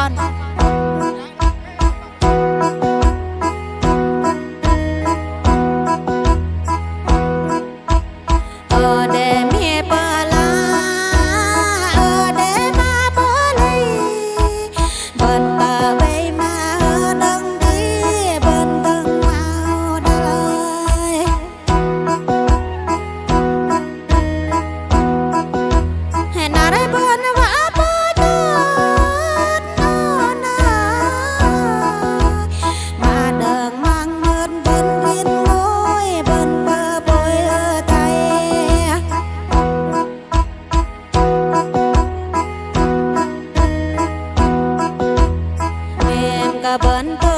con. Để mẹ bờ la để ma bờ lì bên tờ bay ma đừng đi bên từng màu đời hẹn nào đây bên vã bờ tết nó mà đừng mang mơn bên viên môi bên bờ bồi tay em cả bên tôi